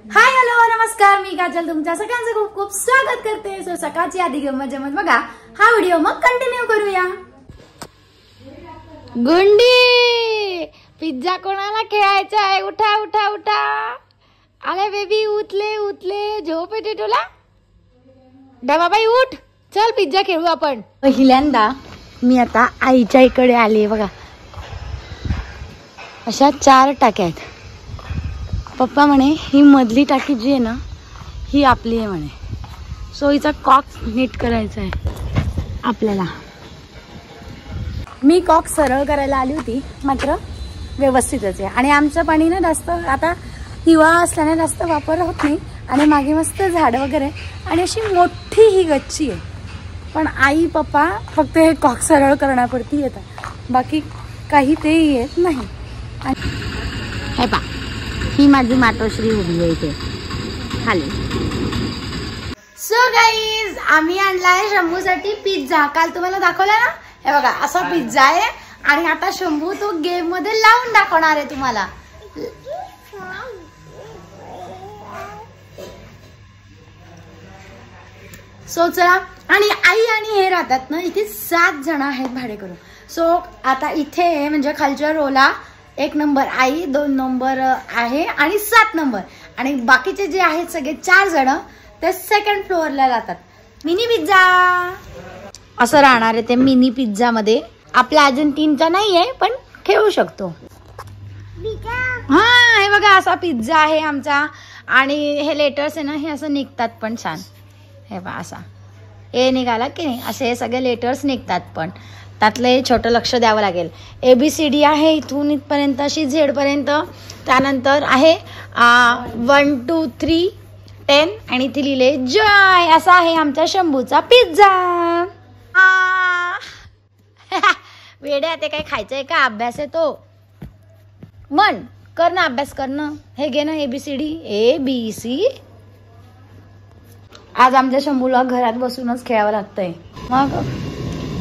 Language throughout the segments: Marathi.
हाय हॅलो नमस्कार, मी काजल तुमच्या सगळ्यांचं खूप खूप स्वागत करते। सो सकाळची आधी गंमत जमत बघा हा व्हिडिओ, मग कंटिन्यू करूया। गुंडी पिझ्झा कोणाला खेळायचा आहे? उठा उठा उठा, अरे बेबी उठले उठले, झोप येते तुला? डबाबाई उठ, चल पिझ्झा खेळू आपण। पहिल्यांदा मी आता आईच्या इकडे आले बघा, अशा 4 टाक्या आहेत। पप्पा म्हणे ही मधली टाकी जी आहे ना ही आपली आहे म्हणे, सो हिचा कॉक नीट करायचा आहे आपल्याला। मी कॉक सरळ करायला आली होती, मात्र व्यवस्थितच आहे। आणि आमचं पाणी ना जास्त आता हिवाळा असल्याने जास्त वापर होत नाही, आणि मागे मस्त झाड वगैरे आणि अशी मोठी ही गच्ची आहे। पण आई पप्पा फक्त हे कॉक सरळ करण्यापुरती येतात, बाकी काही ते येत नाही। हे पा, ही माझी मातोश्री उभी आहे इथे खाली। सो गाईज, आम्ही आणलाय शंभूसाठी पिझ्झा। काल तुम्हाला दाखवला ना, हे बघा असा पिझ्झा आहे। आणि आता शंभू तो गेम मध्ये लावून दाखवणार आहे तुम्हाला। सो चला, आणि आई आणि हे राहतात ना इथे 7 जण आहेत भाडेकरू। सो आता इथे म्हणजे खालच्या रोला 1 नंबर आई, 2 नंबर आहे आणि 7 नंबर, आणि बाकीचे जे आहेत सगळे 4 जण ते सेकंड फ्लोअरला जातात। मिनी पिझ्झा असं राहणार आहे ते मिनी पिझ्झा मध्ये। आपल्या अजून 3चा नाहीये, पण खेळू शकतो। हा हे बघा असा पिझ्झा आहे आमचा, आणि हे लेटर्स आहे ना हे असं निघतात पण छान। हे बघा असा ए निघाला की नाही, असे हे सगळे लेटर्स निघतात, पण त्यातले छोटं लक्ष द्यावं लागेल। ABCD आहे इथून इथपर्यंत, अशी झेड पर्यंत। त्यानंतर आहे 1 2 3 10, आणि इथे लिहिले जॉय। असा आहे आमचा शंभूचा पिझ्झा। वेड्या, ते काही खायचंय का? अभ्यास आहे तो, मन कर ना, अभ्यास कर ना। हे घे ना ABCD ABC। आज आमच्या शंभूला घरात बसूनच खेळावं लागतंय, मग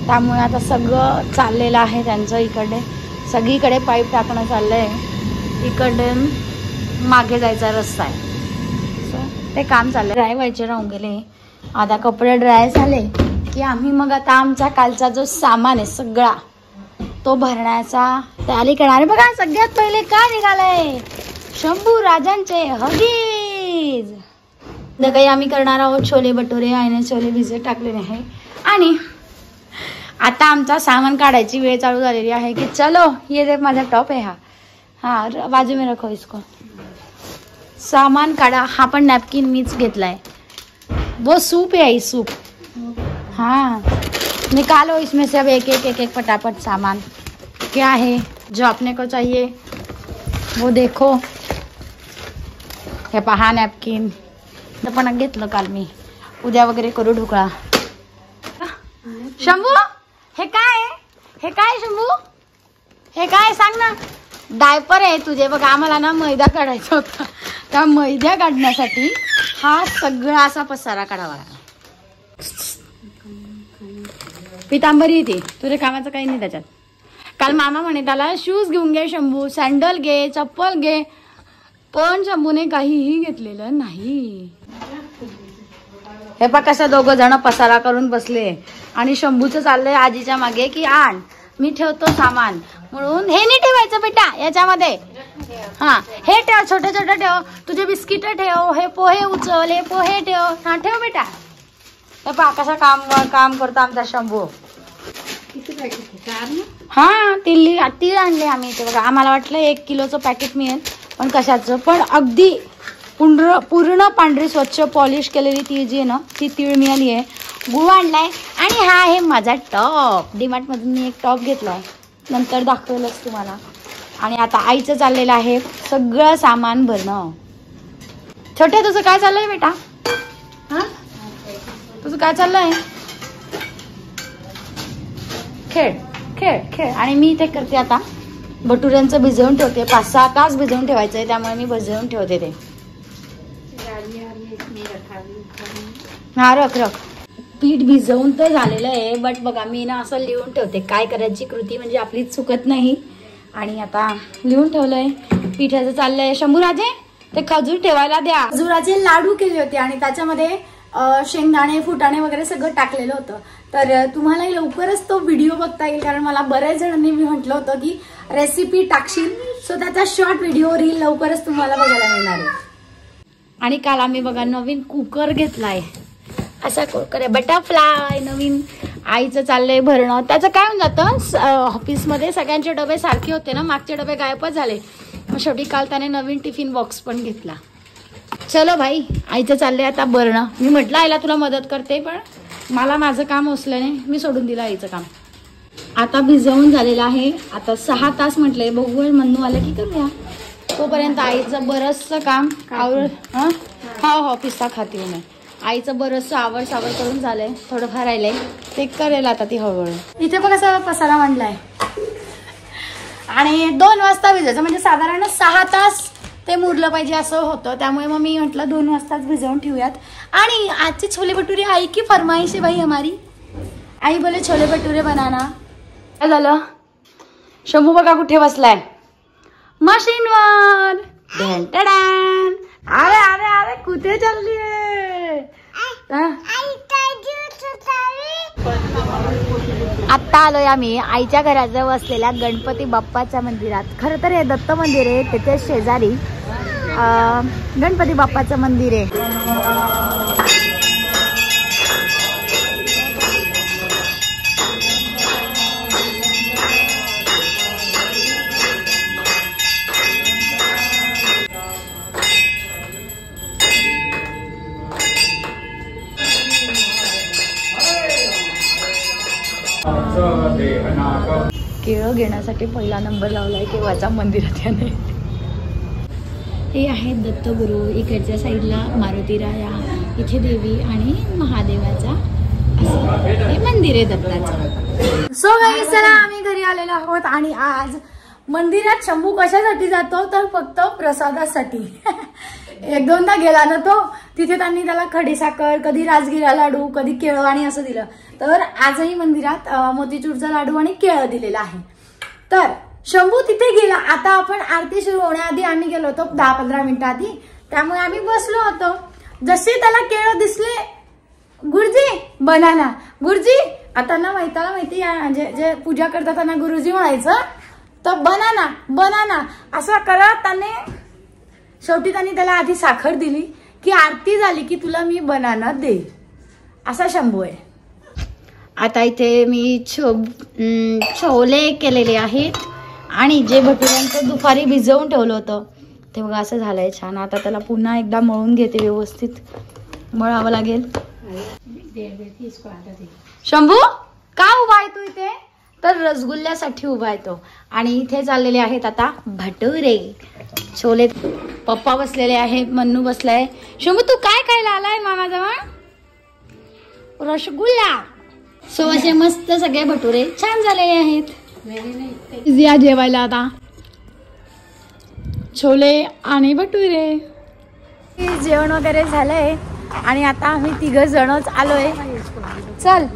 त्यामुळे आता सगळं चाललेलं आहे त्यांचं। इकडे सगळीकडे पाईप टाकणं चाललंय, इकडे मागे जायचा रस्ता आहे। सो ते काम चाललंय। ड्राय व्हायचे राहून गेले, आता कपडे ड्राय झाले की आम्ही मग आता आमचा कालचा जो सामान आहे सगळा तो भरण्याचा तयारी करणार। बघा सगळ्यात पहिले काय निघालंय, शंभू राजांचे हगीज। काही आम्ही करणार आहोत छोले भटुरे। आईने छोले भिजत टाकलेले आहे, आणि आता आमचा सामान काढायची वेळ चालू झालेली आहे की चलो ये देख माझा टॉप आहे हा बाजू में रखो इसको। सामान काढा। हा पण नॅपकिन मीच घेतलाय, वो सूप है, सूप। हाँ निकालो इसमें से अब एक एक फटाफट सामान क्या है जो अपने को चाहिए वो देखो। हे पहा नॅपकिन पण घेतलं काल मी, उद्या वगैरे करू ढोकळा। शंभू हे काय आहे? हे काय शंभू? हे काय सांग ना? डायपर आहे तुझे बघ। आम्हाला ना मैदा काढायचा होता, त्या मैदा काढण्यासाठी हा सगळा असा पसारा काढावा लागला। पितांबरी येते, तुझ्या कामाचं काही नाही त्याच्यात। काल मामा म्हणे त्याला शूज घेऊन घे शंभू, सँडल घे, चप्पल घे, पण शंभूने काहीही घेतलेलं नाही। हे पा कसं 2 जण पसारा करून बसले, आणि शंभूचं चाललंय आजीच्या मागे की आण मी ठेवतो सामान म्हणून। हे नाही ठेवायचं बेटा याच्यामध्ये, हा हे ठेव, छोटे छोटे ठेव, तुझे बिस्किट ठेव, हे पोहे उचल, हे पोहे ठेव, हा ठेव बेटा। हे पा कसा काम करतो आमचा शंभू। हा तीळ आणले आम्ही इथे बघा। आम्हाला वाटलं 1 किलोचं पॅकेट मिळेल, पण कशाचं, पण अगदी पूर्ण पांढरी स्वच्छ पॉलिश केलेली तीळ जी आहे ना ती तीळ मिळाली आहे। गुळ आणलाय, आणि हा आहे माझा टॉप। डीमार्ट मधून मी एक टॉप घेतलाय, नंतर दाखवलंच तुम्हाला। आणि आता आईचं चाललेलं आहे सगळं सामान भरणं। छोटे तुझं काय चाललंय बेटा? हा तुझं काय चाललंय? खेळ खेळ खेळ। आणि मी इथे करते आता भटुऱ्यांचं भिजवून ठेवते, 5-6 तास भिजवून ठेवायचंय, त्यामुळे मी भिजवून ठेवते ते। हा रख पीठ भिजवून तर झालेलं आहे, बट बघा मी ना असं लिहून ठेवते काय करायची कृती, म्हणजे आपली चुकत नाही। आणि आता लिहून ठेवलंय, पिठाचं चाललंय। शंभू राजे ते खजूर ठेवायला द्या. खजुराचे लाडू केले होते आणि त्याच्यामध्ये शेंगदाणे फुटाणे वगैरे सगळं टाकलेलं होतं. तर तुम्हाला लवकरच तो व्हिडिओ बघता येईल, कारण मला बऱ्याच जणांनी मी म्हटलं होतं की रेसिपी टाकशील, सो त्याचा शॉर्ट व्हिडिओ रील लवकरच तुम्हाला बघायला मिळणार आहे. आणि काल आम्ही बघा नवीन कुकर घेतलाय, असा कुकर आहे बटरफ्लाय नवीन. आईचं चाललंय भरणं. त्याचं काय होऊन जातं, ऑफिसमध्ये सगळ्यांचे डबे सारखे होते ना, मागचे डबे गायबच झाले. मग शेवटी काल त्याने नवीन टिफिन बॉक्स पण घेतला. चलो भाई, आईचं चाललंय आता भरणं. मी म्हटलं आईला तुला मदत करते, पण मला माझं काम असल्याने मी सोडून दिलं आईचं काम. आता भिजवून झालेलं आहे. आता 6 तास म्हटले, बघू मन्नू आलं की करूया. तोपर्यंत आईचं बरंचसं काम आवर. हा पिस्ता खाते मी. आईचं बरंचसं आवर सावर करून झालंय, थोडंफार राहिलंय ते करेल आता ती हळूहळू. इथे बघ असा पसारा मांडलाय आणि 2 वाजता भिजायचं, म्हणजे साधारण 6 तास ते मुरलं पाहिजे असं होतं. त्यामुळे मग मी म्हटलं 2 वाजताच भिजवून ठेवूयात. आणि आजचे छोले भटुरे आई की फरमाईश है भाई हमारी. आई बोले छोले भटुरे बनाना. काय झालं, शंभू बघा कुठे बसलाय, मशीनवर. अरे अरे अरे कुठे चालली आहे. आता आलोय आम्ही आईच्या घराजवळ असलेल्या गणपती बाप्पाच्या मंदिरात. खरं तर हे दत्त मंदिर आहे, त्याच्या शेजारी गणपती बाप्पाचं मंदिर आहे. केळं घेण्यासाठी पहिला नंबर लावलाय केव्हाचा मंदिरात याने. हे आहे दत्तगुरु. इकडच्या साईडला मारुती राया, इथे देवी आणि महादेवाचा हे मंदिर आहे दत्ताचं. सो गाईस, चला आम्ही घरी आलेलो आहोत आणि आज मंदिरात शंभू कशासाठी जातो तर फक्त प्रसादासाठी. 1-2दा गेला ना तो, तिथे त्यांनी त्याला खडीसाखर, कधी राजगिरा लाडू, कधी केळं आणि असं दिलं. तर आजही मंदिरात मोतीचूरचा लाडू आणि केळं दिलेलं आहे. तर शंभू तिथे गेला. आता आपण आरती सुरू होण्याआधी आम्ही गेलो होतो 10-15 मिनिटं आधी, त्यामुळे आम्ही बसलो होतो. जसे त्याला केळं दिसले, गुरुजी बनाना, गुरुजी. आता ना माहिती जे पूजा करतात त्यांना गुरुजी म्हणायचं, तर बनाना बनाना असं करत त्याने शेवटी त्यांनी त्याला आधी साखर दिली की आरती झाली की तुला मी बनाना देईल, असा शंभू आहे. आता इथे मी छोले केलेले आहेत आणि जे भटुऱ्यांचं दुपारी भिजवून ठेवलं होतं ते बघा असं झालंय छान. आता त्याला पुन्हा एकदा मळून घेते, व्यवस्थित मळावं लागेल. शंभू का उभा आहे तू इथे, तर रसगुल्ल्यासाठी उभा आहे तो. आणि इथे चाललेले आहेत आता भटुरे. छोले पप्पा बसलेले आहेत, मन्नू बसलाय. शंभू तू काय खायला आलाय मामाजवळ, रसगुल्ला. सो असे मस्त सगळे भटुरे छान झालेले आहेत. या जेवायला आता छोले आणि भटुरे. जेवण वगैरे झालंय आणि आता आम्ही 3 जणच आलोय. चल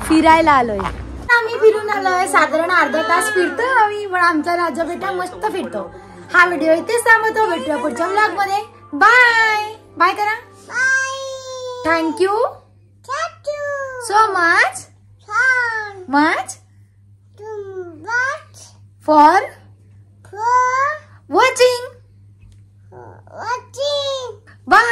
फिरायला आलोय. आम्ही फिरून आलोय, साधारण अर्धा तास फिरतो आम्ही, पण आमचा राजा बेटा मस्त फिरतो. हा व्हिडिओ इथेच थांबवतो, भेटूया पुढच्या व्लॉग मध्ये. बाय बाय करा. Thank you so much for watching. Bye.